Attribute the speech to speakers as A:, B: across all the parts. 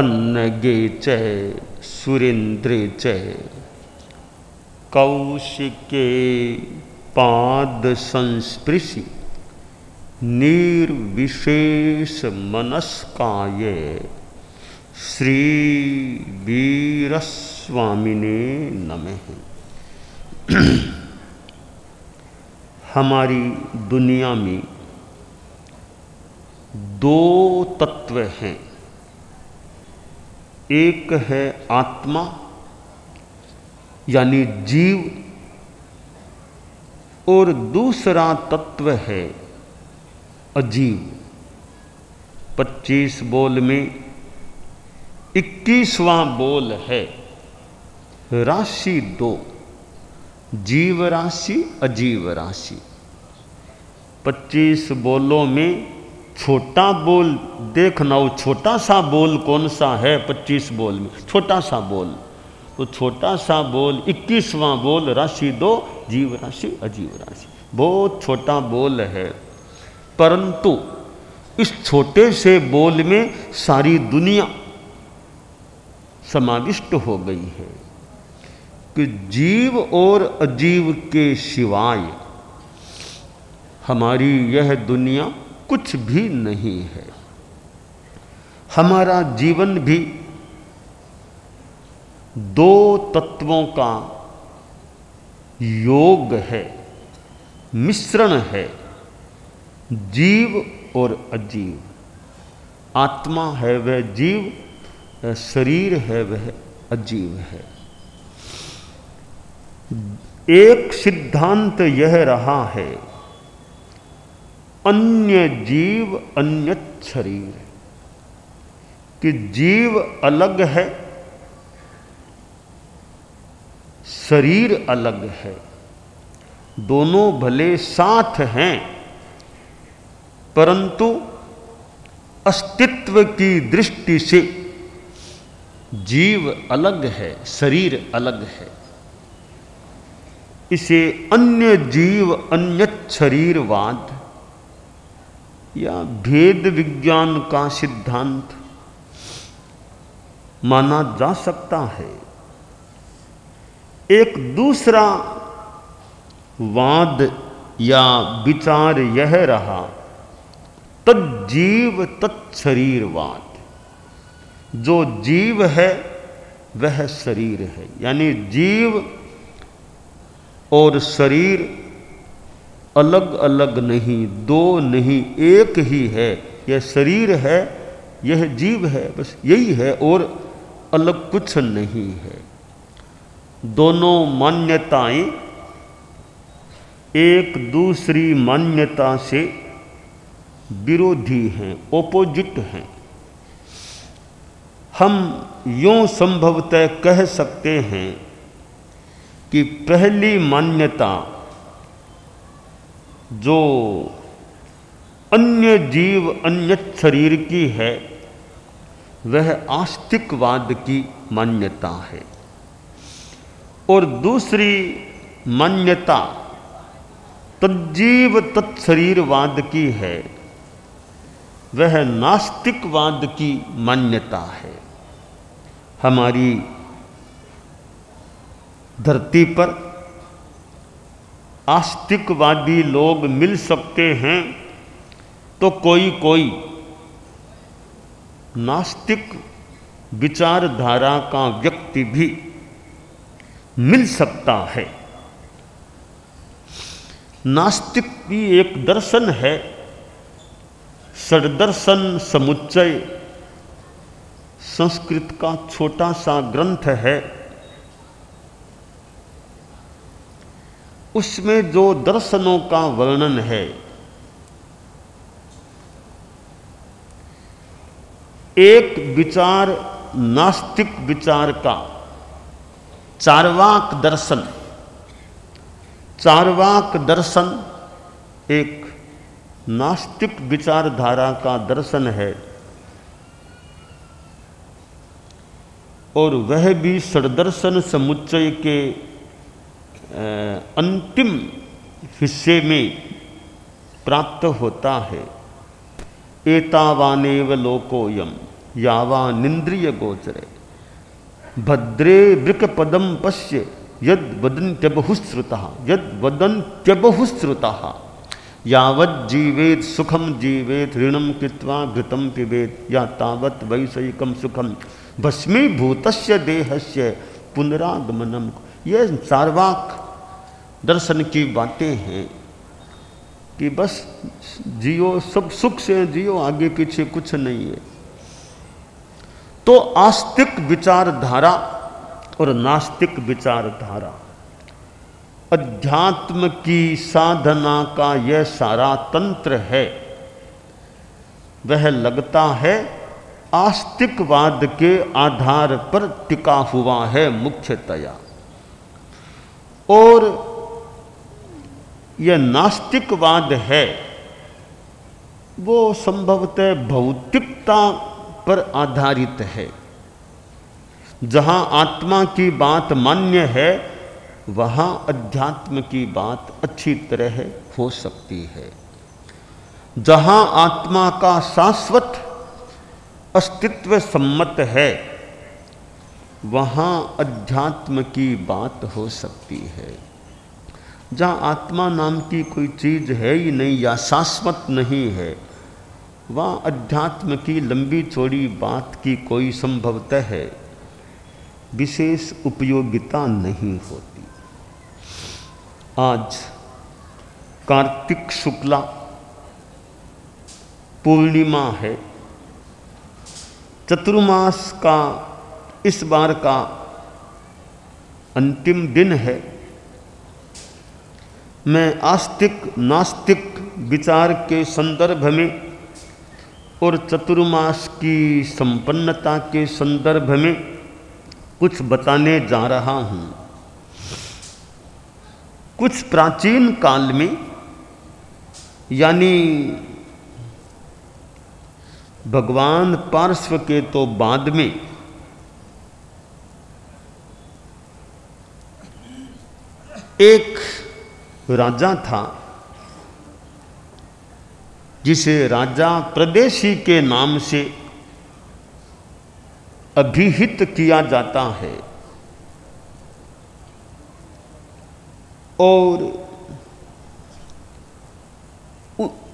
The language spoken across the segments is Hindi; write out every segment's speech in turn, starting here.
A: पन्नगे च सुरेन्द्रे च कौशिके पाद संस्पृशि निर्विशेष मनस्काय श्री वीरस्वामिने नमः। हमारी दुनिया में दो तत्व हैं, एक है आत्मा यानी जीव और दूसरा तत्व है अजीव। 25 बोल में 21वां बोल है राशि 2, जीव राशि अजीव राशि। 25 बोलों में छोटा बोल देखना, वो छोटा सा बोल कौन सा है 25 बोल में? छोटा सा बोल। तो छोटा सा बोल 21वां बोल राशि 2, जीव राशि अजीव राशि। बहुत छोटा बोल है, परंतु इस छोटे से बोल में सारी दुनिया समाविष्ट हो गई है कि जीव और अजीव के सिवाय हमारी यह दुनिया कुछ भी नहीं है। हमारा जीवन भी दो तत्वों का योग है, मिश्रण है, जीव और अजीव। आत्मा है वह जीव, शरीर है वह अजीव है। एक सिद्धांत यह रहा है अन्य जीव अन्य शरीर, कि जीव अलग है शरीर अलग है। दोनों भले साथ हैं, परंतु अस्तित्व की दृष्टि से जीव अलग है शरीर अलग है। इसे अन्य जीव अन्य शरीरवाद या भेद विज्ञान का सिद्धांत माना जा सकता है। एक दूसरा वाद या विचार यह रहा तज्जीव तत्शरीरवाद। जो जीव है वह शरीर है, यानी जीव और शरीर अलग अलग नहीं, दो नहीं, एक ही है। यह शरीर है, यह जीव है, बस यही है और अलग कुछ नहीं है। दोनों मान्यताएं एक दूसरी मान्यता से विरोधी हैं, ओपोजिट हैं। हम यूं संभवतः कह सकते हैं कि पहली मान्यता जो अन्य जीव अन्य शरीर की है वह आस्तिकवाद की मान्यता है, और दूसरी मान्यता तज्जीव तत्शरीरवाद की है, वह नास्तिकवाद की मान्यता है। हमारी धरती पर आस्तिकवादी लोग मिल सकते हैं, तो कोई कोई नास्तिक विचारधारा का व्यक्ति भी मिल सकता है। नास्तिक भी एक दर्शन है, षड्दर्शन समुच्चय संस्कृत का छोटा सा ग्रंथ है। उसमें जो दर्शनों का वर्णन है, एक विचार नास्तिक विचार का चार्वाक दर्शन, चार्वाक दर्शन एक नास्तिक विचारधारा का दर्शन है, और वह भी षड्दर्शन समुच्चय के अंतिम हिस्से में प्राप्त होता है। एतावानेव लोकोयम यावा निंद्रिय गोचरे भद्रे वृक पदम पश्य यद वदन्त्यबहुश्रुतः यावत् जीवेत सुखम जीवेत ऋणम कृत्वा घृतम पिबेत या तावत् वैषयिकम सुखम भस्मीभूतस्य देहस्य पुनरागमनम। ये चार्वाक दर्शन की बातें हैं कि बस जियो, सब सुख से जियो, आगे पीछे कुछ नहीं है। तो आस्तिक विचारधारा और नास्तिक विचारधारा, अध्यात्म की साधना का यह सारा तंत्र है, वह लगता है आस्तिकवाद के आधार पर टिका हुआ है मुख्यतया। और यह नास्तिकवाद है वो संभवतः भौतिकता पर आधारित है। जहाँ आत्मा की बात मान्य है वहाँ अध्यात्म की बात अच्छी तरह हो सकती है। जहाँ आत्मा का शाश्वत अस्तित्व सम्मत है वहाँ अध्यात्म की बात हो सकती है। जहाँ आत्मा नाम की कोई चीज़ है ही नहीं या शाश्वत नहीं है, वहाँ अध्यात्म की लंबी चौड़ी बात की कोई संभवतः है विशेष उपयोगिता नहीं होती। आज कार्तिक शुक्ला पूर्णिमा है, चतुर्मास का इस बार का अंतिम दिन है। मैं आस्तिक नास्तिक विचार के संदर्भ में और चतुर्मास की संपन्नता के संदर्भ में कुछ बताने जा रहा हूँ। कुछ प्राचीन काल में यानी भगवान पार्श्व के तो बाद में एक राजा था जिसे राजा प्रदेशी के नाम से अभिहित किया जाता है। और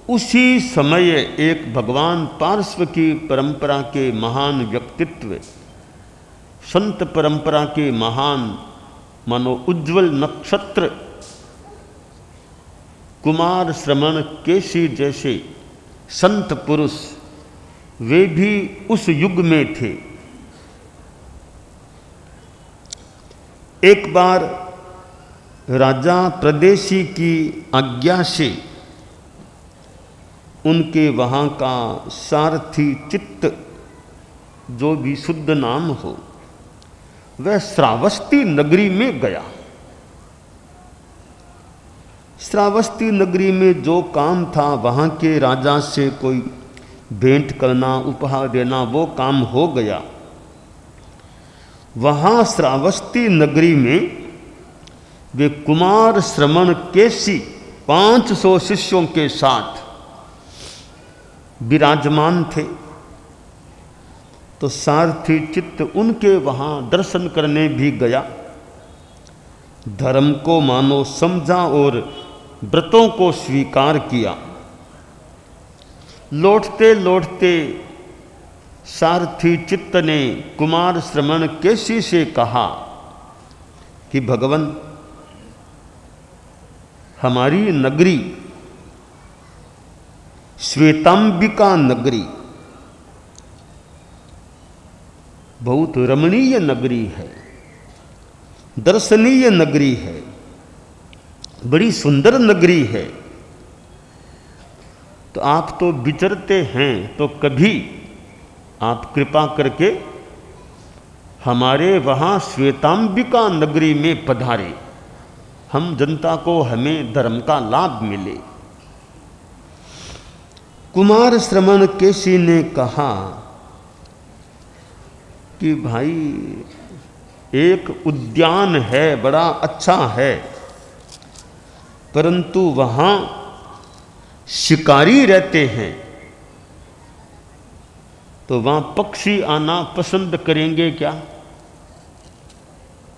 A: उसी समय एक भगवान पार्श्व की परंपरा के महान व्यक्तित्व, संत परंपरा के महान मानो उज्जवल नक्षत्र कुमार श्रवण केसी जैसे संत पुरुष, वे भी उस युग में थे। एक बार राजा प्रदेशी की आज्ञा से उनके वहाँ का सारथी चित्त, जो भी शुद्ध नाम हो, वह श्रावस्ती नगरी में गया। श्रावस्ती नगरी में जो काम था वहाँ के राजा से कोई भेंट करना, उपहार देना, वो काम हो गया। वहाँ श्रावस्ती नगरी में वे कुमार श्रवण केसी 500 शिष्यों के साथ विराजमान थे। तो सारथी चित्त उनके वहाँ दर्शन करने भी गया, धर्म को मानो समझा और व्रतों को स्वीकार किया। लौटते लौटते सारथी चित्त ने कुमार श्रवण केसी से कहा कि भगवान, हमारी नगरी श्वेतांबिका नगरी बहुत रमणीय नगरी है, दर्शनीय नगरी है, बड़ी सुंदर नगरी है। तो आप तो विचरते हैं, तो कभी आप कृपा करके हमारे वहाँ श्वेतांबिका नगरी में पधारे, हम जनता को, हमें धर्म का लाभ मिले। कुमार श्रवण केसी ने कहा कि भाई एक उद्यान है, बड़ा अच्छा है, परंतु वहाँ शिकारी रहते हैं, तो वहाँ पक्षी आना पसंद करेंगे क्या?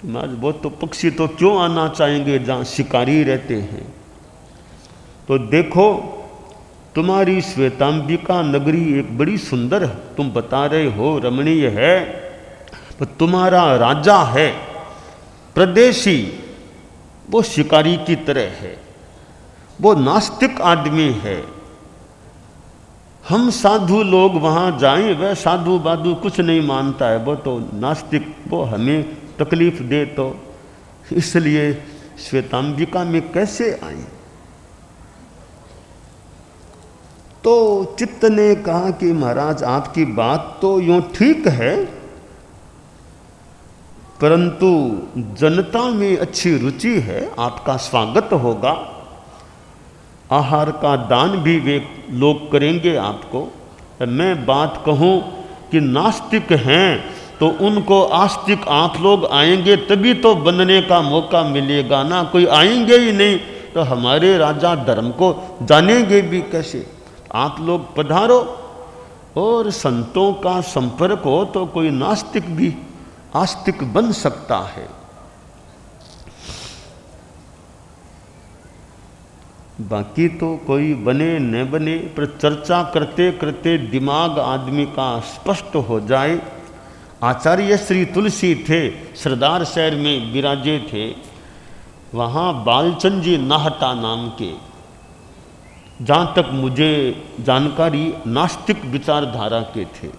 A: महाराज वो तो पक्षी तो क्यों आना चाहेंगे जहाँ शिकारी रहते हैं। तो देखो तुम्हारी श्वेतांबिका नगरी एक बड़ी सुंदर है, तुम बता रहे हो रमणीय है, तो तुम्हारा राजा है प्रदेशी, वो शिकारी की तरह है, वो नास्तिक आदमी है। हम साधु लोग वहाँ जाएं, वह साधु बाधु कुछ नहीं मानता है, वो तो नास्तिक, वो हमें तकलीफ दे, तो इसलिए श्वेतांबिका में कैसे आए? तो चित्त ने कहा कि महाराज आपकी बात तो यूं ठीक है, परंतु जनता में अच्छी रुचि है, आपका स्वागत होगा, आहार का दान भी वे लोग करेंगे आपको। मैं बात कहूँ कि नास्तिक हैं तो उनको आस्तिक आप लोग आएंगे तभी तो बनने का मौका मिलेगा ना, कोई आएंगे ही नहीं तो हमारे राजा धर्म को जानेंगे भी कैसे? आप लोग पधारो, और संतों का संपर्क हो तो कोई नास्तिक भी आस्तिक बन सकता है। बाकी तो कोई बने न बने, पर चर्चा करते करते दिमाग आदमी का स्पष्ट हो जाए। आचार्य श्री तुलसी थे, सरदार शहर में विराजे थे, वहाँ बालचंद जी नाहटा नाम के, जहाँ तक मुझे जानकारी नास्तिक विचारधारा के थे।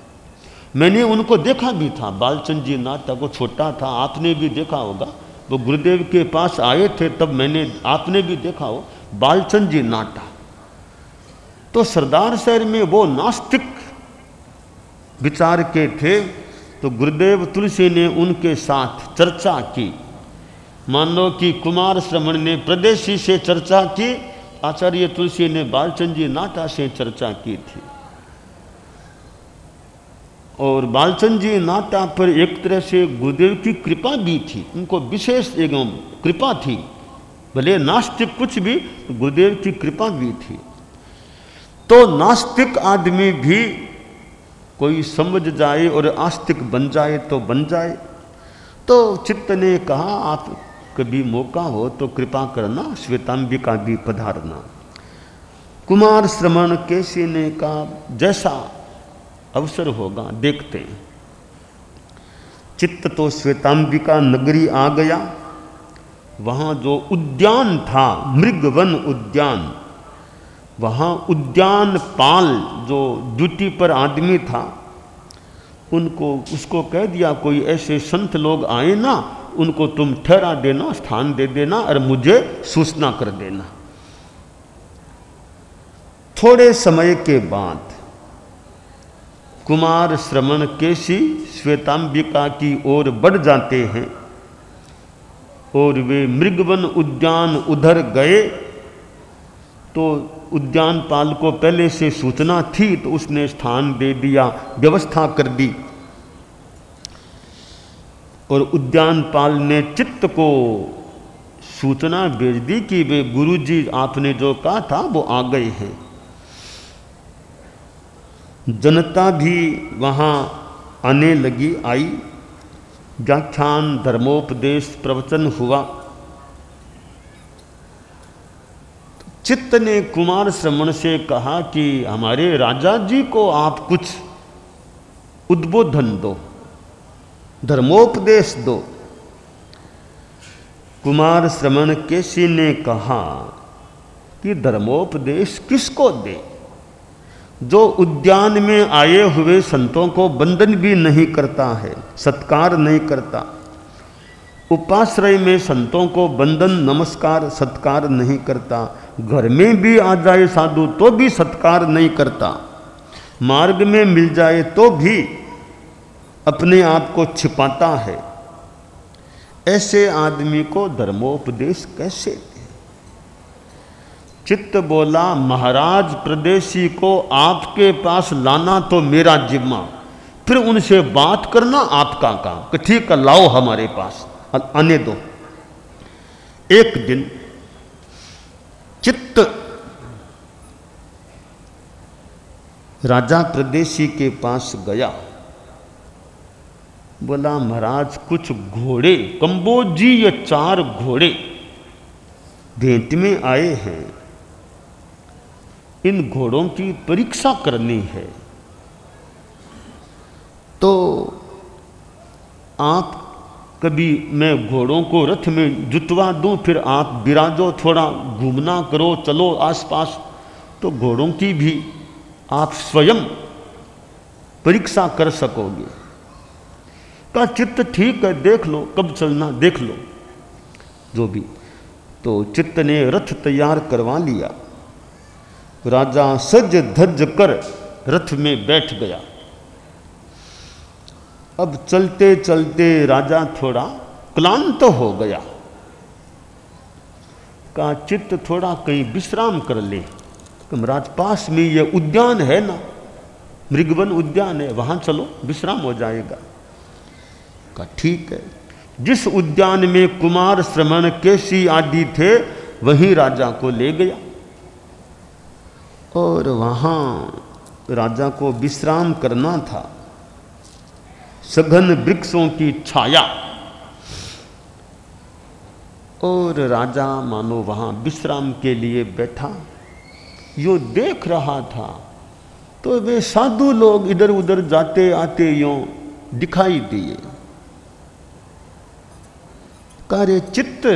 A: मैंने उनको देखा भी था, बालचंद जी नाहटा को, छोटा था, आपने भी देखा होगा, वो गुरुदेव के पास आए थे तब आपने भी देखा हो बालचंद जी नाहटा। तो सरदार शहर में वो नास्तिक विचार के थे, तो गुरुदेव तुलसी ने उनके साथ चर्चा की। मान लो कि कुमार श्रवण ने प्रदेशी से चर्चा की, आचार्य तुलसी ने बालचंद जी नाहटा से चर्चा की थी। और बालचंद जी नाहटा पर एक तरह से गुरुदेव की कृपा भी थी, उनको विशेष एवं कृपा थी, भले नास्तिक कुछ भी, गुरुदेव की कृपा भी थी। तो नास्तिक आदमी भी कोई समझ जाए और आस्तिक बन जाए तो बन जाए। तो चित्त ने कहा आप कभी मौका हो तो कृपा करना, श्वेतांबिका भी पधारना। कुमार श्रवण केसी ने कहा जैसा अवसर होगा देखते हैं। चित्त तो श्वेतांबिका नगरी आ गया। वहाँ जो उद्यान था, मृगवन उद्यान, वहाँ उद्यान पाल जो ड्यूटी पर आदमी था, उसको कह दिया कोई ऐसे संत लोग आए ना, उनको तुम ठहरा देना, स्थान दे देना और मुझे सूचना कर देना। थोड़े समय के बाद कुमार श्रवण केसी श्वेतांबिका की ओर बढ़ जाते हैं और वे मृगवन उद्यान उधर गए। तो उद्यान पाल को पहले से सूचना थी तो उसने स्थान दे दिया, व्यवस्था कर दी। और उद्यान पाल ने चित्त को सूचना भेज दी कि वे गुरुजी आपने जो कहा था वो आ गए हैं। जनता भी वहाँ आने लगी, आई, व्याख्यान, धर्मोपदेश, प्रवचन हुआ। चित्त ने कुमार श्रवण से कहा कि हमारे राजा जी को आप कुछ उद्बोधन दो, धर्मोपदेश दो। कुमार श्रवण केसी ने कहा कि धर्मोपदेश किसको दे, जो उद्यान में आए हुए संतों को वंदन भी नहीं करता है, सत्कार नहीं करता। उपाश्रय में संतों को वंदन, नमस्कार, सत्कार नहीं करता। घर में भी आ जाए साधु तो भी सत्कार नहीं करता। मार्ग में मिल जाए तो भी अपने आप को छिपाता है। ऐसे आदमी को धर्मोपदेश कैसे दे? चित्त बोला महाराज प्रदेशी को आपके पास लाना तो मेरा जिम्मा, फिर उनसे बात करना आपका काम, कि ठीक है लाओ हमारे पास, आने दो। एक दिन चित्त राजा प्रदेशी के पास गया, बोला महाराज कुछ घोड़े कंबोजीय 4 घोड़े भेंट में आए हैं, इन घोड़ों की परीक्षा करनी है, तो आप कभी मैं घोड़ों को रथ में जुतवा दूं, फिर आप बिराजो, थोड़ा घूमना करो, चलो आसपास, तो घोड़ों की भी आप स्वयं परीक्षा कर सकोगे। का चित्त ठीक है, देख लो, कब चलना देख लो, जो भी। तो चित्त ने रथ तैयार करवा लिया, राजा सज धज कर रथ में बैठ गया। अब चलते चलते राजा थोड़ा क्लांत हो गया, का चित्त थोड़ा कहीं विश्राम कर ले। महाराज पास में ये उद्यान है ना, मृगवन उद्यान है, वहां चलो विश्राम हो जाएगा। का ठीक है। जिस उद्यान में कुमार श्रमण केसी आदि थे वहीं राजा को ले गया, और वहां राजा को विश्राम करना था। सघन वृक्षों की छाया, और राजा मानो वहां विश्राम के लिए बैठा, यो देख रहा था तो वे साधु लोग इधर उधर जाते आते यूं दिखाई दिए। कार्य चित्त,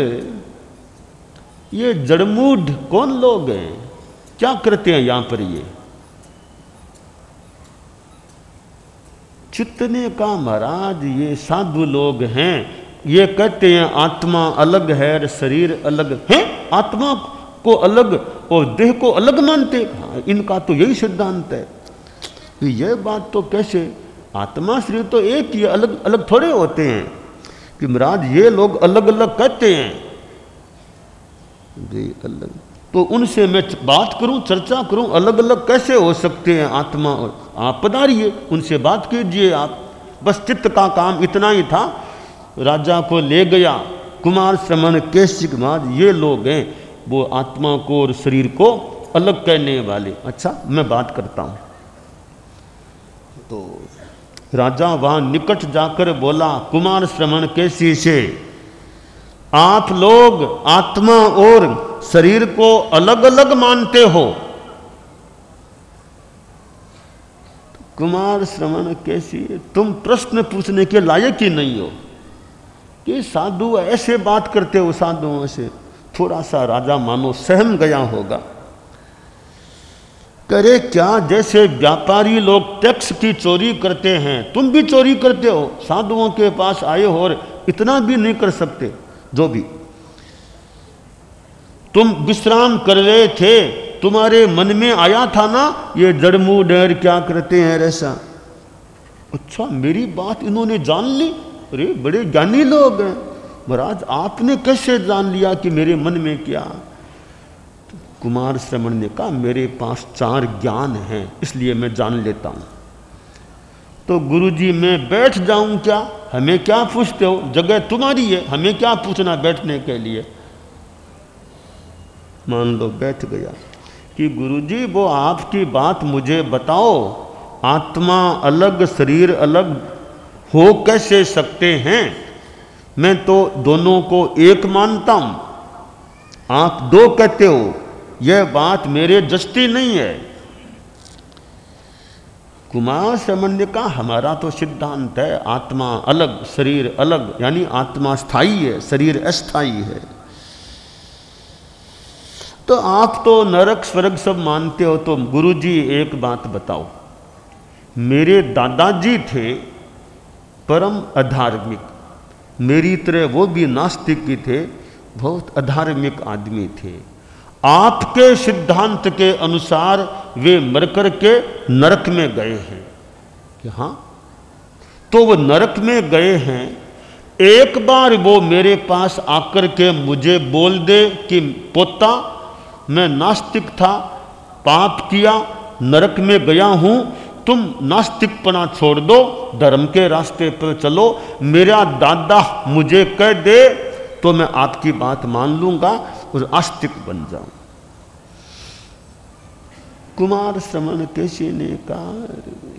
A: ये जड़मूढ़ कौन लोग हैं, क्या करते हैं यहां पर ये? चित्त ने कहा महाराज ये साधु लोग हैं, ये कहते हैं आत्मा अलग है शरीर अलग है, आत्मा को अलग और देह को अलग मानते। हाँ, इनका तो यही सिद्धांत है। तो यह बात तो कैसे, आत्मा शरीर तो एक ही, अलग अलग थोड़े होते हैं। कि महाराज ये लोग अलग अलग कहते हैं, अलग, तो उनसे मैं बात करूं, चर्चा करूं, अलग अलग कैसे हो सकते हैं आत्मा और आप पधारिए, उनसे बात कीजिए आप। बस चित्त का काम इतना ही था। राजा को ले गया, कुमार श्रमण केसी कुमार ये लोग हैं, वो आत्मा को और शरीर को अलग कहने वाले। अच्छा मैं बात करता हूं। तो राजा वहां निकट जाकर बोला कुमार श्रमण केसी से, आप लोग आत्मा और शरीर को अलग अलग मानते हो। कुमार श्रवण कैसी, तुम प्रश्न पूछने के लायक ही नहीं हो कि साधु ऐसे बात करते हो। साधुओं से थोड़ा सा राजा मानो सहम गया होगा। करे क्या, जैसे व्यापारी लोग टैक्स की चोरी करते हैं तुम भी चोरी करते हो, साधुओं के पास आए हो और इतना भी नहीं कर सकते। जो भी तुम विश्राम कर रहे थे, तुम्हारे मन में आया था ना ये जड़मू डर क्या करते हैं ऐसा। अच्छा मेरी बात इन्होंने जान ली, अरे बड़े ज्ञानी लोग हैं। महाराज आपने कैसे जान लिया कि मेरे मन में क्या। तो कुमार श्रवण ने कहा मेरे पास 4 ज्ञान हैं इसलिए मैं जान लेता हूं। तो गुरुजी मैं बैठ जाऊं क्या, हमें क्या पूछते हो, जगह तुम्हारी है, हमें क्या पूछना बैठने के लिए। मान लो बैठ गया कि गुरुजी वो आपकी बात मुझे बताओ, आत्मा अलग शरीर अलग हो कैसे सकते हैं। मैं तो दोनों को एक मानता हूं, आप 2 कहते हो, यह बात मेरे जस्ती नहीं है। कुमार श्रवण ने कहा हमारा तो सिद्धांत है आत्मा अलग शरीर अलग, यानी आत्मा स्थायी है शरीर अस्थायी है। तो आप तो नरक स्वर्ग सब मानते हो, तो गुरुजी एक बात बताओ, मेरे दादाजी थे परम अधार्मिक, मेरी तरह वो भी नास्तिक ही थे, बहुत अधार्मिक आदमी थे। आपके सिद्धांत के अनुसार वे मरकर के नरक में गए हैं कि हाँ, तो वो नरक में गए हैं। एक बार वो मेरे पास आकर के मुझे बोल दे कि पोता मैं नास्तिक था, पाप किया, नरक में गया हूं, तुम नास्तिकपना छोड़ दो, धर्म के रास्ते पर चलो, मेरा दादा मुझे कह दे तो मैं आपकी बात मान लूंगा और आस्तिक बन जाऊं। कुमार श्रवण केशी ने कहा,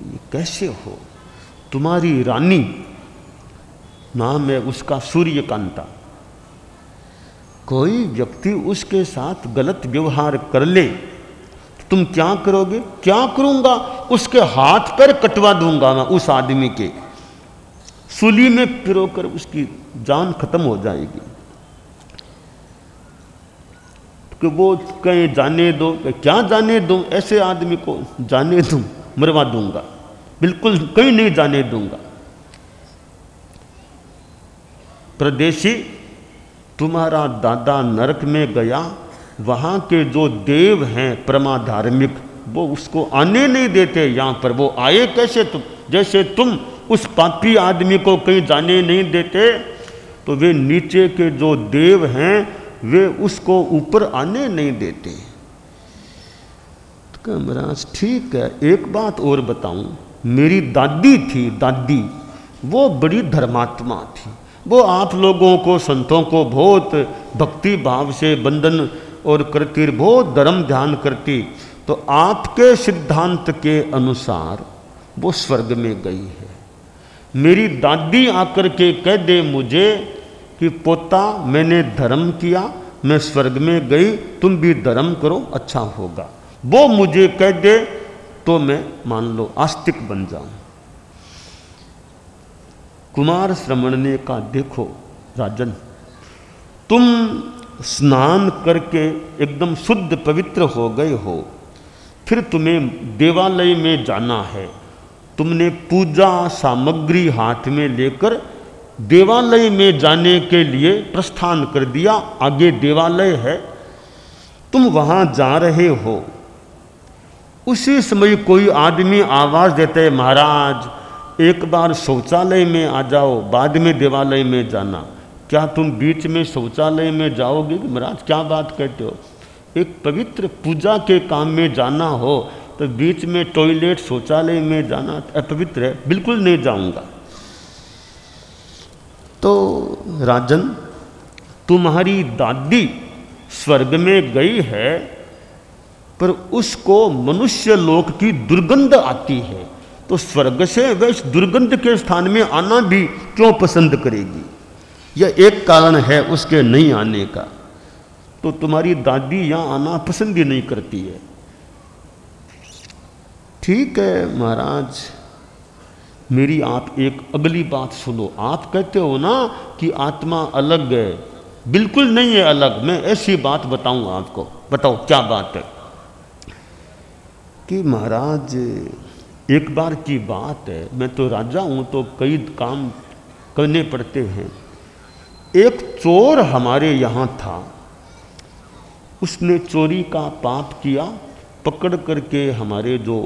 A: ये कैसे हो? तुम्हारी रानी, नाम है उसका सूर्यकांता, कोई व्यक्ति उसके साथ गलत व्यवहार कर ले तो तुम क्या करोगे? क्या करूंगा? उसके हाथ पैर कटवा दूंगा मैं उस आदमी के, सूली में पिरोकर उसकी जान खत्म हो जाएगी। कि वो कहीं जाने दो, क्या जाने दूं? ऐसे आदमी को जाने दूं? मरवा दूंगा, बिल्कुल कहीं नहीं जाने दूंगा। प्रदेशी, तुम्हारा दादा नरक में गया, वहाँ के जो देव हैं परमाधार्मिक, वो उसको आने नहीं देते यहाँ पर। वो आए कैसे? तुम जैसे तुम उस पापी आदमी को कहीं जाने नहीं देते, तो वे नीचे के जो देव हैं वे उसको ऊपर आने नहीं देते। तो महाराज ठीक है, एक बात और बताऊं, मेरी दादी थी, दादी, वो बड़ी धर्मात्मा थी। वो आप लोगों को, संतों को बहुत भक्ति भाव से बंधन और करती, बहुत धर्म ध्यान करती। तो आपके सिद्धांत के अनुसार वो स्वर्ग में गई है। मेरी दादी आकर के कह दे मुझे कि पोता मैंने धर्म किया, मैं स्वर्ग में गई, तुम भी धर्म करो, अच्छा होगा। वो मुझे कह दे तो मैं मान लो आस्तिक बन जाऊं। कुमार श्रवण ने कहा, देखो राजन, तुम स्नान करके एकदम शुद्ध पवित्र हो गए हो, फिर तुम्हें देवालय में जाना है। तुमने पूजा सामग्री हाथ में लेकर देवालय में जाने के लिए प्रस्थान कर दिया। आगे देवालय है, तुम वहाँ जा रहे हो। उसी समय कोई आदमी आवाज़ देता है, महाराज एक बार शौचालय में आ जाओ, बाद में देवालय में जाना। क्या तुम बीच में शौचालय में जाओगे? महाराज क्या बात कहते हो? एक पवित्र पूजा के काम में जाना हो तो बीच में टॉयलेट शौचालय में जाना अपवित्र है, बिल्कुल नहीं जाऊंगा। तो राजन, तुम्हारी दादी स्वर्ग में गई है, पर उसको मनुष्य लोक की दुर्गंध आती है, तो स्वर्ग से वह इस दुर्गंध के स्थान में आना भी क्यों पसंद करेगी? यह एक कारण है उसके नहीं आने का। तो तुम्हारी दादी यहाँ आना पसंद ही नहीं करती है। ठीक है महाराज, मेरी आप एक अगली बात सुनो। आप कहते हो ना कि आत्मा अलग है, बिल्कुल नहीं है अलग। मैं ऐसी बात बताऊं आपको, बताओ क्या बात है? कि महाराज एक बार की बात है, मैं तो राजा हूं तो कई काम करने पड़ते हैं। एक चोर हमारे यहाँ था, उसने चोरी का पाप किया, पकड़ करके हमारे जो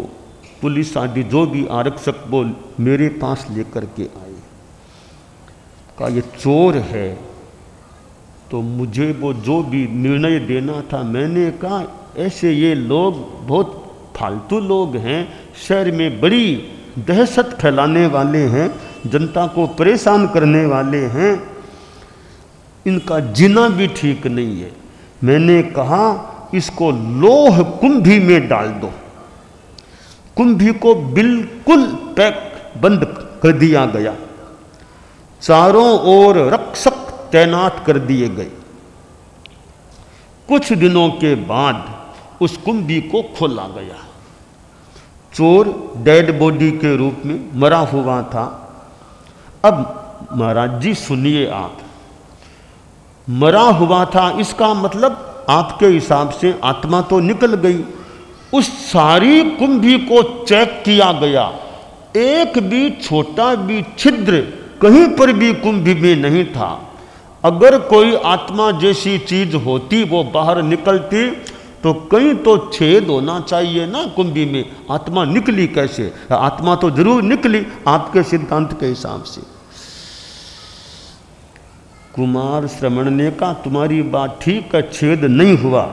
A: पुलिस आदि जो भी आरक्षक वो मेरे पास लेकर के आए। कहा ये चोर है, तो मुझे वो जो भी निर्णय देना था मैंने कहा ऐसे ये लोग बहुत फालतू लोग हैं, शहर में बड़ी दहशत फैलाने वाले हैं, जनता को परेशान करने वाले हैं, इनका जीना भी ठीक नहीं है। मैंने कहा इसको लोह कुंभी में डाल दो। कुंभी को बिल्कुल पैक बंद कर दिया गया, चारों ओर रक्षक तैनात कर दिए गए। कुछ दिनों के बाद उस कुंभी को खोला गया। चोर डेड बॉडी के रूप में मरा हुआ था। अब महाराज जी सुनिए, आप मरा हुआ था इसका मतलब आपके हिसाब से आत्मा तो निकल गई। उस सारी कुंभी को चेक किया गया, एक भी छोटा भी छिद्र कहीं पर भी कुंभी में नहीं था। अगर कोई आत्मा जैसी चीज होती वो बाहर निकलती तो कहीं तो छेद होना चाहिए ना कुंभी में। आत्मा निकली कैसे? आत्मा तो जरूर निकली आपके सिद्धांत के हिसाब से। कुमार श्रवण ने कहा तुम्हारी बात ठीक है, छेद नहीं हुआ।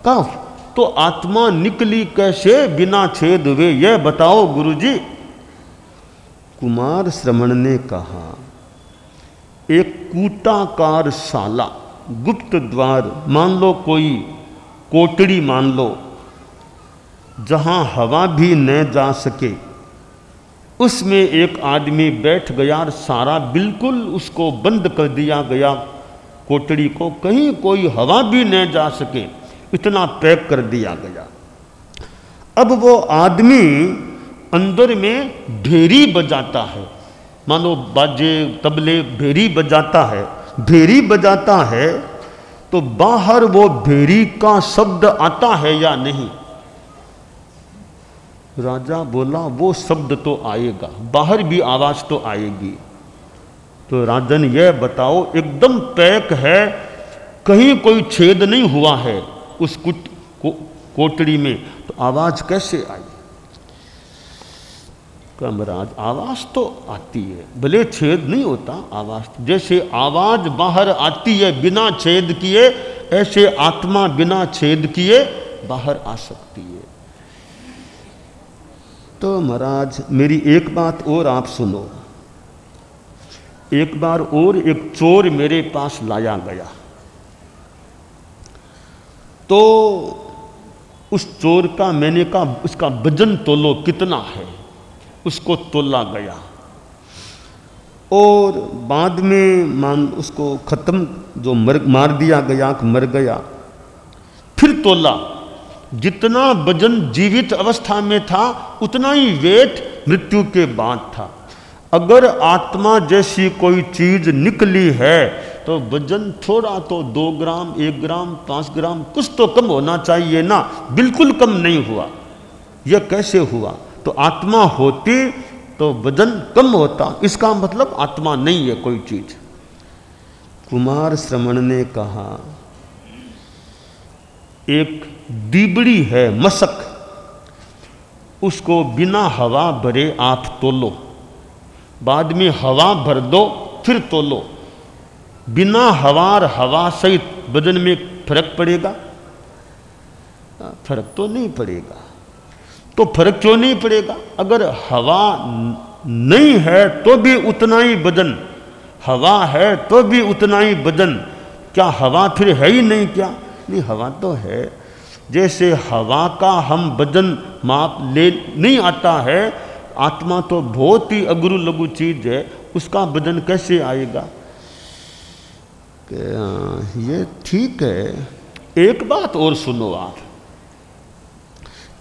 A: कहा तो आत्मा निकली कैसे बिना छेद हुए, यह बताओ गुरुजी। कुमार श्रवण ने कहा एक कूटाकार शाला, गुप्त द्वार मान लो, कोई कोटड़ी मान लो, जहाँ हवा भी न जा सके, उसमें एक आदमी बैठ गया और सारा बिल्कुल उसको बंद कर दिया गया, कोठड़ी को, कहीं कोई हवा भी न जा सके, इतना पैक कर दिया गया। अब वो आदमी अंदर में भेरी बजाता है, मानो बाजे तबले भेरी बजाता है, भेरी बजाता है, तो बाहर वो भेरी का शब्द आता है या नहीं? राजा बोला वो शब्द तो आएगा, बाहर भी आवाज तो आएगी। तो राजन यह बताओ, एकदम पैक है, कहीं कोई छेद नहीं हुआ है उस कोठड़ी में, तो आवाज कैसे आई? महाराज आवाज तो आती है, भले छेद नहीं होता, आवाज, जैसे आवाज बाहर आती है बिना छेद किए, ऐसे आत्मा बिना छेद किए बाहर आ सकती है। तो महाराज मेरी एक बात और आप सुनो। एक बार और एक चोर मेरे पास लाया गया, तो उस चोर का मैंने कहा उसका वजन तोलो कितना है, उसको तोला गया, और बाद में उसको खत्म जो मार दिया गया, मर गया, फिर तोला, जितना वजन जीवित अवस्था में था उतना ही वेट मृत्यु के बाद था। अगर आत्मा जैसी कोई चीज निकली है तो वजन थोड़ा तो 2 ग्राम, 1 ग्राम, 5 ग्राम कुछ तो कम होना चाहिए ना, बिल्कुल कम नहीं हुआ। यह कैसे हुआ? तो आत्मा होती तो वजन कम होता, इसका मतलब आत्मा नहीं है कोई चीज। कुमार श्रमण ने कहा एक दीबड़ी है मशक, उसको बिना हवा भरे आप तोलो, बाद में हवा भर दो फिर तोलो, बिना हवा सहित वजन में फर्क पड़ेगा? फर्क तो नहीं पड़ेगा। तो फर्क क्यों नहीं पड़ेगा? अगर हवा नहीं है तो भी उतना ही वजन, हवा है तो भी उतना ही वजन, क्या हवा फिर है ही नहीं क्या? नहीं, हवा तो है। जैसे हवा का हम वजन माप ले नहीं आता है, आत्मा तो बहुत ही अगरू लघु चीज है, उसका वजन कैसे आएगा? ये ठीक है। एक बात और सुनो आप,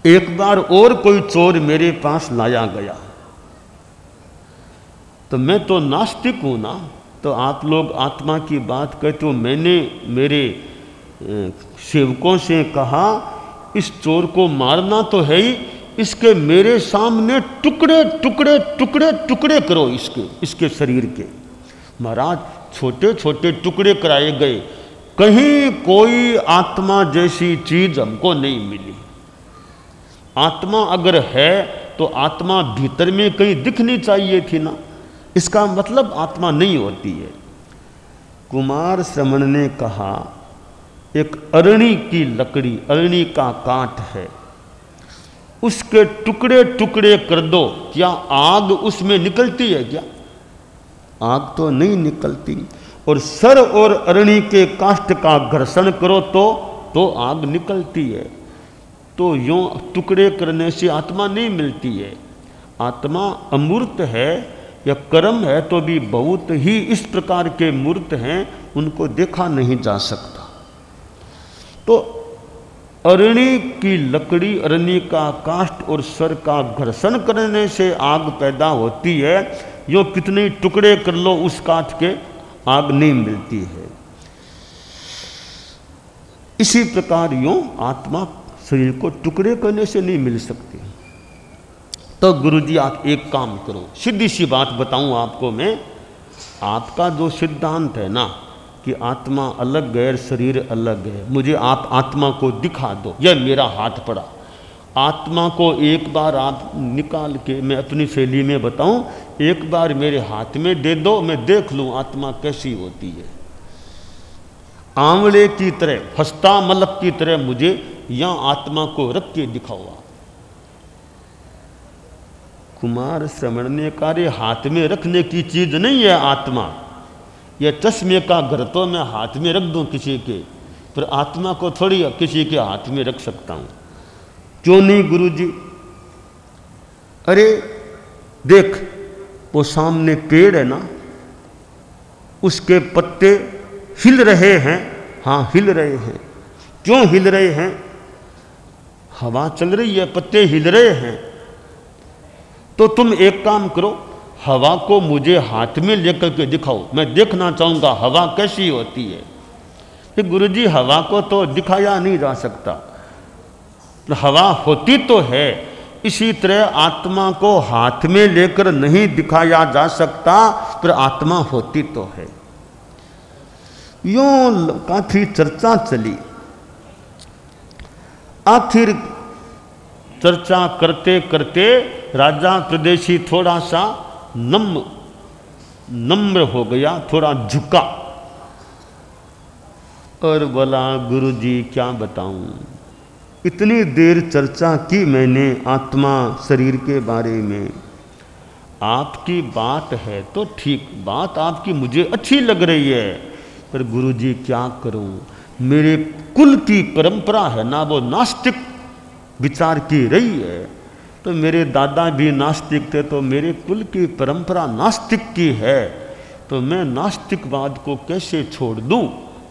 A: एक बार और कोई चोर मेरे पास लाया गया, तो मैं तो नास्तिक हूं ना, तो आप लोग आत्मा की बात कहते हो, मैंने मेरे सेवकों से कहा इस चोर को मारना तो है ही, इसके मेरे सामने टुकड़े टुकड़े टुकड़े टुकड़े करो इसके शरीर के। महाराज छोटे छोटे टुकड़े कराए गए, कहीं कोई आत्मा जैसी चीज हमको नहीं मिली। आत्मा अगर है तो आत्मा भीतर में कहीं दिखनी चाहिए थी ना, इसका मतलब आत्मा नहीं होती है। कुमार श्रमण ने कहा एक अरणी की लकड़ी, अरणी का काट है, उसके टुकड़े टुकड़े कर दो, क्या आग उसमें निकलती है क्या? आग तो नहीं निकलती। और सर और अरणी के काष्ठ का घर्षण करो तो आग निकलती है। तो यूं टुकड़े करने से आत्मा नहीं मिलती है। आत्मा अमूर्त है या कर्म है तो भी बहुत ही इस प्रकार के मूर्त हैं, उनको देखा नहीं जा सकता। तो अरणी की लकड़ी, अरणी का काष्ठ और सर का घर्षण करने से आग पैदा होती है, यो कितने टुकड़े कर लो उस काठ के, आग नहीं मिलती है। इसी प्रकार यूं आत्मा शरीर को टुकड़े करने से नहीं मिल सकती। तो गुरुजी आप एक काम करो, सीधी सी बात बताऊं आपको मैं, आपका जो सिद्धांत है ना कि आत्मा अलग है, शरीर अलग है, मुझे आप आत्मा को दिखा दो, यह मेरा हाथ पड़ा। आत्मा को एक बार आप निकाल के, मैं अपनी शैली में बताऊं, एक बार मेरे हाथ में दे दो, मैं देख लूं आत्मा कैसी होती है। आंवले की तरह, हस्ता मलक की तरह मुझे यहां आत्मा को रख के दिखाओ। कुमार श्रमण ने कहा हाथ में रखने की चीज नहीं है आत्मा, यह चश्मे का घर तो मैं हाथ में रख दूं किसी के, पर आत्मा को थोड़ी किसी के हाथ में रख सकता हूं। क्यों नहीं गुरुजी? अरे देख, वो सामने पेड़ है ना, उसके पत्ते हिल रहे हैं। हाँ, हिल रहे हैं। क्यों हिल रहे हैं? हवा चल रही है, पत्ते हिल रहे हैं। तो तुम एक काम करो, हवा को मुझे हाथ में लेकर के दिखाओ, मैं देखना चाहूंगा हवा कैसी होती है। कि गुरुजी हवा को तो दिखाया नहीं जा सकता, तो हवा होती तो है। इसी तरह आत्मा को हाथ में लेकर नहीं दिखाया जा सकता, पर आत्मा होती तो है। यूं काफी चर्चा चली। आखिर चर्चा करते करते राजा प्रदेशी थोड़ा सा नम्र हो गया, थोड़ा झुका और बोला, गुरुजी क्या बताऊं, इतनी देर चर्चा की मैंने आत्मा शरीर के बारे में। आपकी बात है तो ठीक, बात आपकी मुझे अच्छी लग रही है, पर गुरुजी क्या करूं, मेरे कुल की परंपरा है ना, वो नास्तिक विचार की रही है। तो मेरे दादा भी नास्तिक थे, तो मेरे कुल की परंपरा नास्तिक की है, तो मैं नास्तिकवाद को कैसे छोड़ दूं?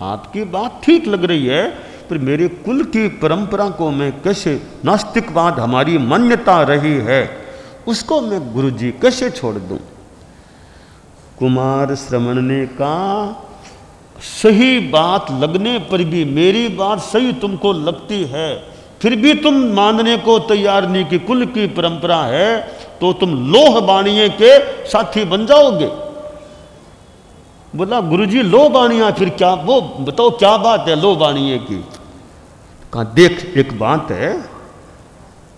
A: आपकी बात ठीक लग रही है, पर मेरे कुल की परंपरा को मैं कैसे, नास्तिकवाद हमारी मान्यता रही है, उसको मैं गुरुजी कैसे छोड़ दूं? कुमार श्रवण ने कहा, सही बात लगने पर भी, मेरी बात सही तुमको लगती है, फिर भी तुम मानने को तैयार नहीं कि कुल की परंपरा है, तो तुम लोह बाणिये के साथी बन जाओगे। बोला, गुरुजी लो बाणिया फिर क्या, वो बताओ क्या बात है लो बाणिये की? कहा, देख एक बात है,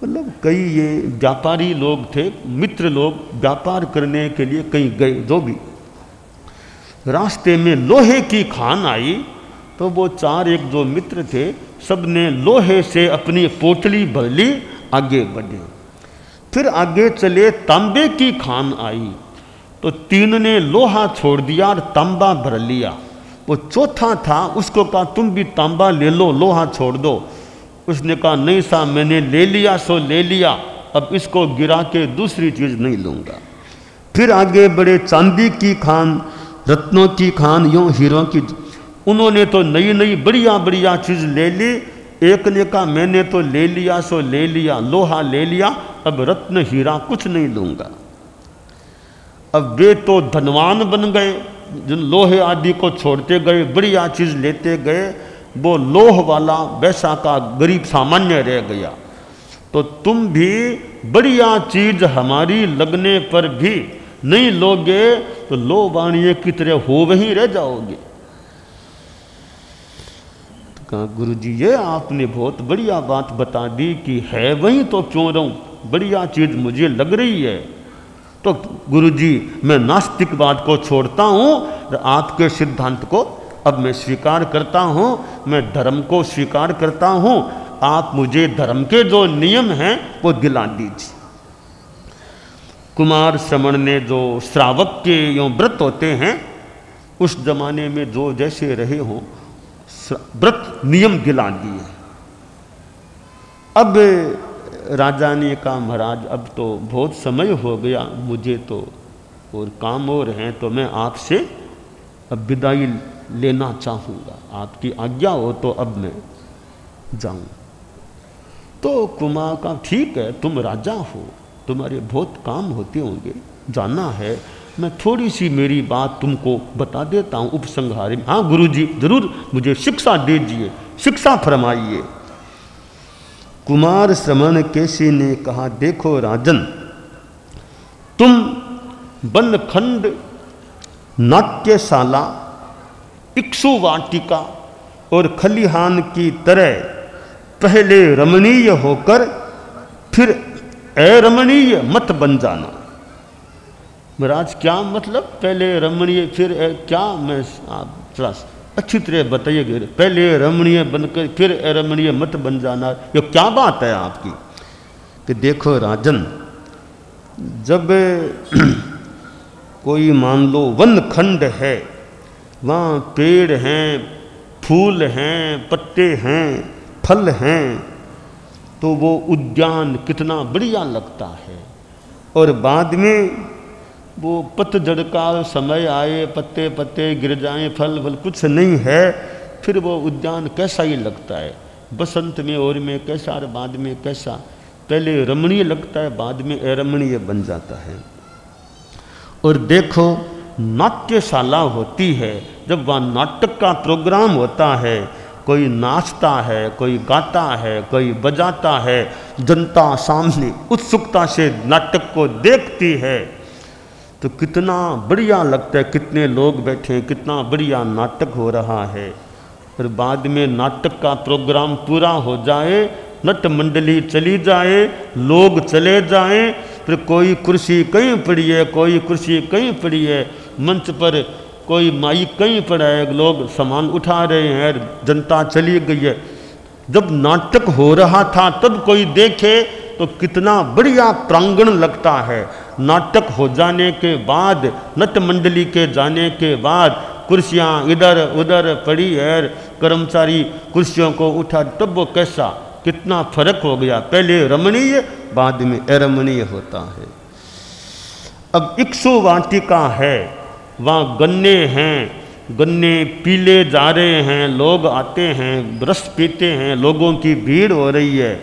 A: मतलब कई ये व्यापारी लोग थे, मित्र लोग, व्यापार करने के लिए कहीं गए, जो भी रास्ते में लोहे की खान आई, तो वो चार एक जो मित्र थे, सब ने लोहे से अपनी पोटली भर ली, आगे बढ़े। फिर आगे चले, तांबे की खान आई, तो तीन ने लोहा छोड़ दिया और तांबा भर लिया। वो चौथा था, उसको कहा तुम भी तांबा ले लो, लोहा छोड़ दो। उसने कहा, नहीं साहब, मैंने ले लिया सो ले लिया, अब इसको गिरा के दूसरी चीज़ नहीं लूँगा। फिर आगे बढ़े, चांदी की खान, रत्नों की खान, यूँ हीरों की, उन्होंने तो नई नई बढ़िया बढ़िया चीज़ ले ली। एक ने कहा, मैंने तो ले लिया सो ले लिया, लोहा ले लिया, अब रत्न हीरा कुछ नहीं लूँगा। अब वे तो धनवान बन गए, जिन लोहे आदि को छोड़ते गए, बढ़िया चीज़ लेते गए, वो लोह वाला वैसा का गरीब सामान्य रह गया। तो तुम भी बढ़िया चीज़ हमारी लगने पर भी नहीं लोगे, तो लो बाणिये की तरह हो वहीं रह जाओगे। तो कहा, गुरुजी ये आपने बहुत बढ़िया बात बता दी कि है वहीं तो क्यों रहूं, बढ़िया चीज़ मुझे लग रही है। तो गुरुजी मैं नास्तिकवाद को छोड़ता हूँ, आपके सिद्धांत को अब मैं स्वीकार करता हूँ, मैं धर्म को स्वीकार करता हूँ, आप मुझे धर्म के जो नियम हैं वो दिला दीजिए। कुमार श्रवण ने जो श्रावक के यो व्रत होते हैं, उस जमाने में जो जैसे रहे हों, व्रत नियम दिला दिए। अब राजा ने कहा, महाराज अब तो बहुत समय हो गया, मुझे तो और काम और हैं, तो मैं आपसे अब विदाई लेना चाहूँगा, आपकी आज्ञा हो तो अब मैं जाऊँ। तो कुमार का, ठीक है तुम राजा हो, तुम्हारे बहुत काम होते होंगे, जाना है, मैं थोड़ी सी मेरी बात तुमको बता देता हूँ उपसंहार में। हाँ गुरुजी जरूर मुझे शिक्षा दीजिए, शिक्षा फरमाइए। कुमार श्रवण केसी ने कहा, देखो राजन, तुम बनखंड, नाट्यशाला, इक्ष्ु वाटिका और खलिहान की तरह पहले रमणीय होकर फिर अरमणीय मत बन जाना। महाराज क्या मतलब पहले रमणीय फिर क्या, मैं आप थोड़ा अच्छी तरह बताइए। पहले रमणीय बनकर फिर अरमणीय मत बन जाना, ये क्या बात है आपकी? कि देखो राजन, जब कोई मान लो वन खंड है, वहाँ पेड़ हैं, फूल हैं, पत्ते हैं, फल हैं, तो वो उद्यान कितना बढ़िया लगता है। और बाद में वो पतझड़ का समय आए, पत्ते पत्ते गिर जाएं, फल फल कुछ नहीं है, फिर वो उद्यान कैसा ही लगता है। बसंत में और में कैसा और बाद में कैसा, पहले रमणीय लगता है, बाद में अरमणीय बन जाता है। और देखो नाट्यशाला होती है, जब वहाँ नाटक का प्रोग्राम होता है, कोई नाचता है, कोई गाता है, कोई बजाता है, जनता सामने उत्सुकता से नाटक को देखती है, तो कितना बढ़िया लगता है। कितने लोग बैठे हैं, कितना बढ़िया नाटक हो रहा है। फिर बाद में नाटक का प्रोग्राम पूरा हो जाए, नट मंडली चली जाए, लोग चले जाएं, फिर कोई कुर्सी कहीं पड़ी है, कोई कुर्सी कहीं पड़ी है, मंच पर कोई माइक कहीं पड़ा है, लोग सामान उठा रहे हैं, जनता चली गई है। जब नाटक हो रहा था तब कोई देखे तो कितना बढ़िया प्रांगण लगता है। नाटक हो जाने के बाद, नट मंडली के जाने के बाद, कुर्सियाँ इधर उधर पड़ी है, कर्मचारी कुर्सियों को उठा, तब वो कैसा, कितना फर्क हो गया। पहले रमणीय, बाद में अरमणीय होता है। अब इक्सु वाटिका है, वहाँ गन्ने हैं, गन्ने पीले जा रहे हैं, लोग आते हैं, रस पीते हैं, लोगों की भीड़ हो रही है।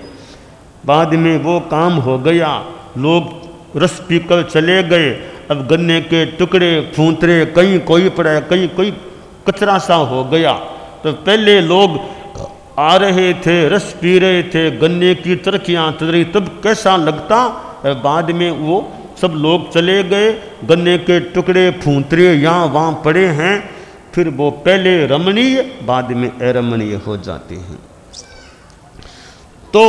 A: बाद में वो काम हो गया, लोग रस पीकर चले गए। अब गन्ने के टुकड़े फूंतरे कहीं कोई पड़ा है, कहीं कोई कचरा सा हो गया। तो पहले लोग आ रहे थे, रस पी रहे थे, गन्ने की चरखियाँ चल रही, तब कैसा लगता। बाद में वो सब लोग चले गए, गन्ने के टुकड़े फूंतरे यहाँ वहाँ पड़े हैं, फिर वो पहले रमणीय, बाद में अरमणीय हो जाते हैं। तो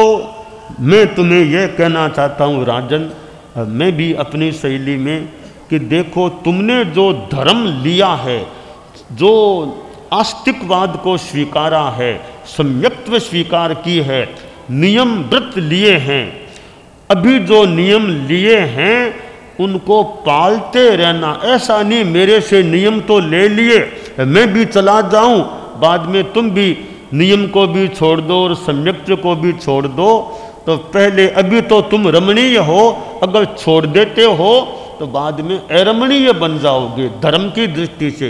A: मैं तुम्हें यह कहना चाहता हूँ राजन, मैं भी अपनी शैली में, कि देखो तुमने जो धर्म लिया है, जो आस्तिकवाद को स्वीकारा है, सम्यक्त्व स्वीकार की है, नियम व्रत लिए हैं, अभी जो नियम लिए हैं उनको पालते रहना। ऐसा नहीं मेरे से नियम तो ले लिए, मैं भी चला जाऊं, बाद में तुम भी नियम को भी छोड़ दो और सम्यक्त्व को भी छोड़ दो। तो पहले अभी तो तुम रमणीय हो, अगर छोड़ देते हो तो बाद में अरमणीय बन जाओगे। धर्म की दृष्टि से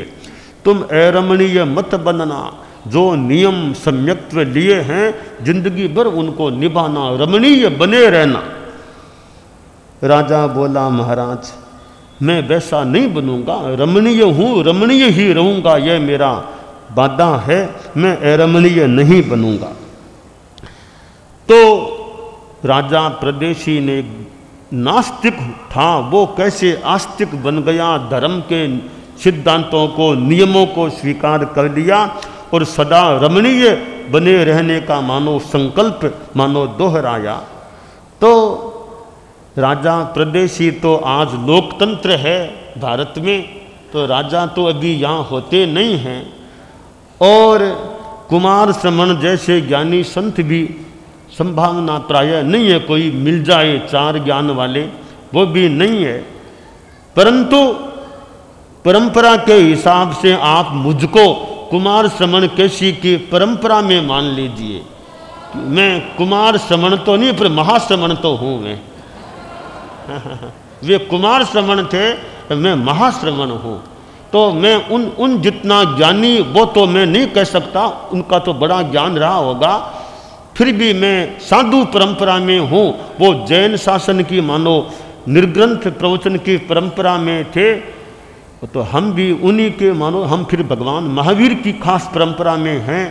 A: तुम अरमणीय मत बनना। जो नियम सम्यक्त्व लिए हैं जिंदगी भर उनको निभाना, रमणीय बने रहना। राजा बोला महाराज मैं वैसा नहीं बनूंगा, रमणीय हूँ, रमणीय ही रहूंगा, यह मेरा वादा है, मैं अरमणीय नहीं बनूंगा। तो राजा प्रदेशी ने, नास्तिक था वो कैसे आस्तिक बन गया, धर्म के सिद्धांतों को, नियमों को स्वीकार कर लिया और सदा रमणीय बने रहने का मानो संकल्प मानो दोहराया। तो राजा प्रदेशी, तो आज लोकतंत्र है भारत में, तो राजा तो अभी यहाँ होते नहीं हैं, और कुमार श्रमण जैसे ज्ञानी संत भी संभावना प्राय नहीं है कोई मिल जाए, चार ज्ञान वाले, वो भी नहीं है। परंतु परंपरा के हिसाब से आप मुझको कुमार श्रमण केशी की परंपरा में मान लीजिए। मैं कुमार श्रमण तो नहीं, पर महाश्रमण तो हूँ मैं। वे कुमार श्रमण थे, मैं महाश्रमण हूँ। तो मैं उन जितना ज्ञानी वो तो मैं नहीं कह सकता, उनका तो बड़ा ज्ञान रहा होगा, फिर भी मैं साधु परंपरा में हूँ। वो जैन शासन की मानो निर्ग्रंथ प्रवचन की परंपरा में थे, तो हम भी उन्हीं के मानो, हम फिर भगवान महावीर की खास परंपरा में हैं।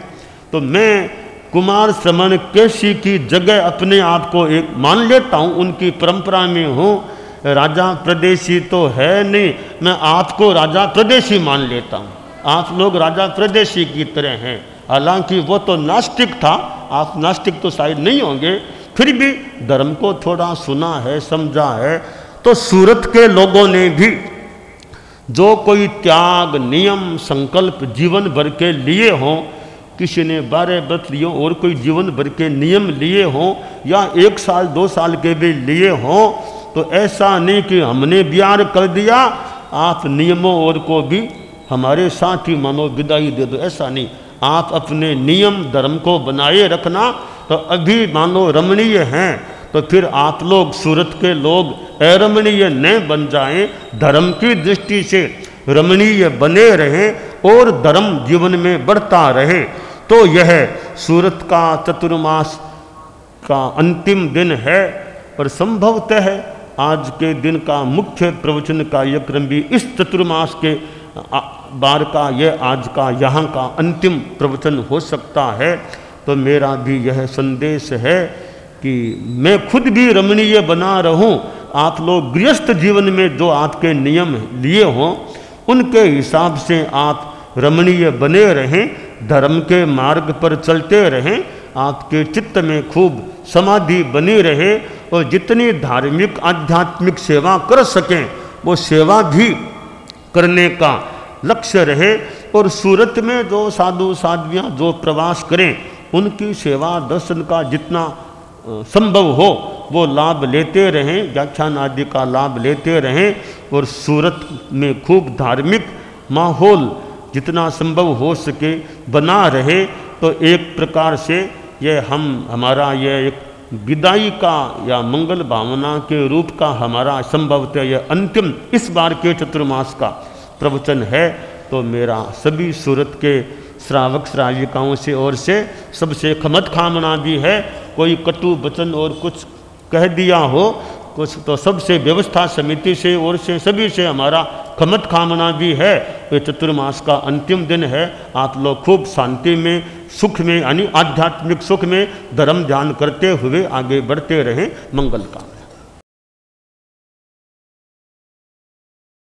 A: तो मैं कुमार श्रमण केशी की जगह अपने आप को एक मान लेता हूँ, उनकी परंपरा में हूँ। राजा प्रदेशी तो है नहीं, मैं आपको राजा प्रदेशी मान लेता हूँ। आप लोग राजा प्रदेशी की तरह हैं, हालांकि वो तो नास्तिक था, आप नास्तिक तो शायद नहीं होंगे, फिर भी धर्म को थोड़ा सुना है, समझा है। तो सूरत के लोगों ने भी जो कोई त्याग, नियम, संकल्प जीवन भर के लिए हों, किसी ने 12 व्रत लिए और कोई जीवन भर के नियम लिए हों, या 1 साल 2 साल के भी लिए हों, तो ऐसा नहीं कि हमने ब्याह कर दिया, आप नियमों और को भी हमारे साथ ही मानो विदाई दे दो, ऐसा नहीं। आप अपने नियम धर्म को बनाए रखना, तो अभी मानो रमणीय हैं, तो फिर आप लोग सूरत के लोग अरमणीय न बन जाएं, धर्म की दृष्टि से रमणीय बने रहें और धर्म जीवन में बढ़ता रहे। तो यह सूरत का चतुर्मास का अंतिम दिन है, और संभवतः आज के दिन का मुख्य प्रवचन कार्यक्रम भी इस चतुर्मास के बार का, यह आज का यहाँ का अंतिम प्रवचन हो सकता है। तो मेरा भी यह संदेश है कि मैं खुद भी रमणीय बना रहूं, आप लोग गृहस्थ जीवन में जो आपके नियम लिए हों उनके हिसाब से आप रमणीय बने रहें, धर्म के मार्ग पर चलते रहें, आपके चित्त में खूब समाधि बनी रहे, और जितनी धार्मिक आध्यात्मिक सेवा कर सकें वो सेवा भी करने का लक्ष्य रहे। और सूरत में जो साधु साध्वियाँ जो प्रवास करें उनकी सेवा दर्शन का जितना संभव हो वो लाभ लेते रहें, व्याख्यान आदि का लाभ लेते रहें, और सूरत में खूब धार्मिक माहौल जितना संभव हो सके बना रहे। तो एक प्रकार से ये हमारा ये एक विदाई का या मंगल भावना के रूप का हमारा संभवतः यह अंतिम इस बार के चतुर्मास का प्रवचन है। तो मेरा सभी सूरत के श्रावक श्राविकाओं से ओर से सबसे खमत खामना भी है, कोई कटु वचन और कुछ कह दिया हो कुछ, तो सबसे व्यवस्था समिति से ओर से सभी से हमारा खमत खामना भी है। ये चतुर्मास का अंतिम दिन है, आप लोग खूब शांति में, सुख में, यानी आध्यात्मिक सुख में धर्म ध्यान करते हुए आगे बढ़ते रहें। मंगल का